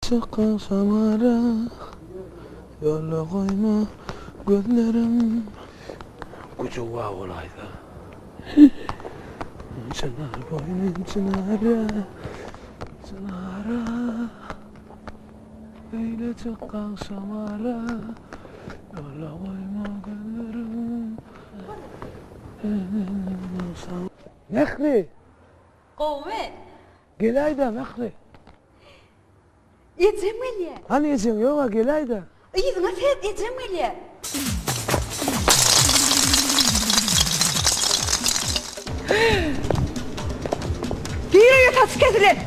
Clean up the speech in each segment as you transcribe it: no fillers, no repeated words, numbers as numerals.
çıkan samara, yolla koyma gözlerim. Kucuğa olaydı. Çınar boynum çınara, çınara. Öyle çıkan samara, yolla koyma gözlerim. Mehri, Qowme. gelayda Mehri. Yetmeli. Hani yiyeceksin yok gelayda. Yedime fet yetmeli. Diye tas kesilir.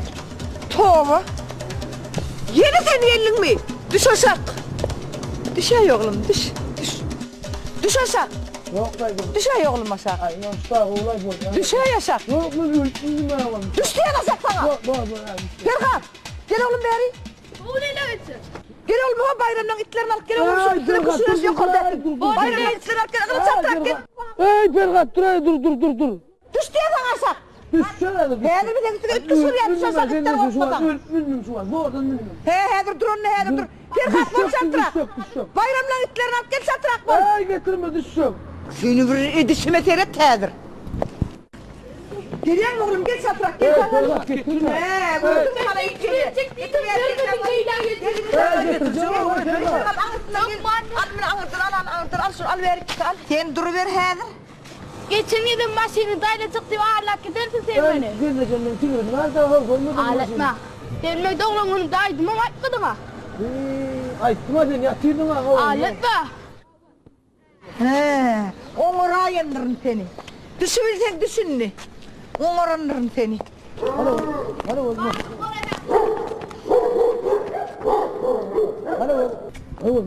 Toğu. Yeni sen elin mi? Düş aşağı. Düş ay oğlum düş. Düş aşağı. Yok da yok. Düş ay oğlum aşağı. Ay yok sağ olay bu. Düş ay aşağı. Yok mu yok ben alalım. Düş diye aşağı sana. Yok. Gel gel oğlum beri. Bu ne lan? Gel oğlum ha bayramdan itlerini alıp gel oğlum. Ay, Şu itlerini dur, kusuyoruz dur, yok dur, orada. dur, dur, Bayramdan itlerini alıp gel. Akıllı çattırak gel. Hey Berkat dur. Düş diye sana aşağı. Düş şöyle dur. He bir de üstüne üttü sürüyor. Düş aşağı itlerini ortadan. Ölmüm şu an. Bu oradan ölmüm. He dur onu he dur. Berkat bol çattırak. Bayramdan itlerini alıp gel çattırak bol. Ay getirme düş yok. Seni bir dişime seyret tedir. Geliyor mu oğlum gel çattırak gel. Evet Berkat getirme. He gördün mü hala ilk geliyor. Sen duruver hedir. Geçen yılın maşini dayla çıktı ağırlak gidersin sen Ay beni. gel canım tigre. Ben daha görmedim. Ağlatma. Denmekte olan onu daydım ama atmadım ha. Ay tutma ya tirdin ha. Ağlatma. He, onlara yandırın seni. Düşünsen düşünni. Onlarandırın seni. Hadi oğlum.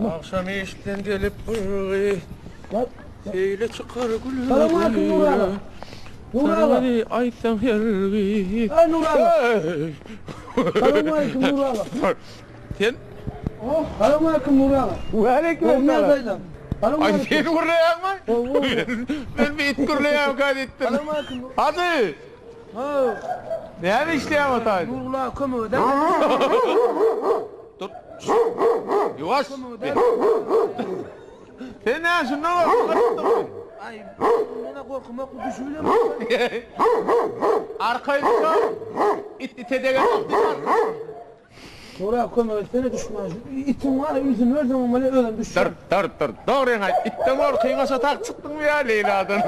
Akşam işten gelip buraya. Seyle çıkar gülüm. Selamünaleyküm Nur Ağa. Nur Ağa. Aytan yergi. Ay Nur Ağa. Selamünaleyküm Nur Ağa. Sen? Selamünaleyküm Nur Ağa. Ve aleyküm selam. Ay sen kurlayan mı? Ben bir it kurlayan kaydettim. Selamünaleyküm. Hadi. Ne işleyem ataydı? Nur Ağa kömü de. Dur. Yavaş. Sen ne yapıyorsun? Ne var? Ay bana korkma düşüyle mi? Arkayı tutar. İt itedegen tutar. Nur Ağa kömü seni düşman. İtin var yüzün her zaman böyle ölen düşer. Dur. Doğru yana. İtten var kıyınasa tak çıktın mı ya Leyla'dan?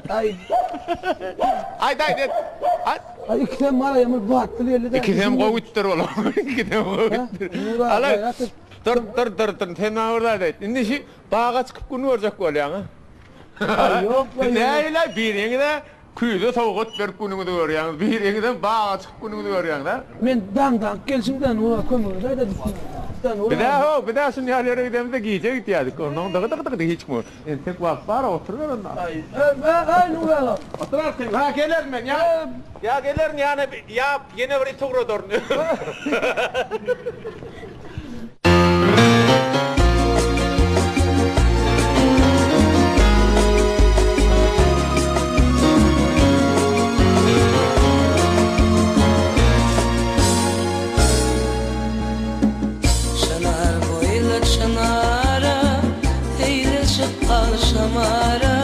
Ay Haydi. ay iki tane mara yamır bu attı yerli de. İki tem kovuttur oğlum. İki tem kovuttur. Nur Ağa Alay. hayatı. Dur. Sen oradaydı. Şimdi şu bağa çıkıp günü olacak böyle yani. Ay yok lan. Neyle bir yenge kuyuda tavuğut ver gününü de görüyorsun. Bir yenge bağa çıkıp gününü de görüyorsun da. Men dandan gelsimden Nur Ağa kömü de düşman. Bir daha şunu yerlere gidemde giyecek ihtiyacı. Ondan da hiç mi? Tek vakit var oturuyor ondan. Ay Nur Ağa. Oturarsın. Ha gelirim ben ya. Ya gelirim yani ya yine bir itukra dornuyor. Çınar boylu çınara, eyle çıkkal şamara.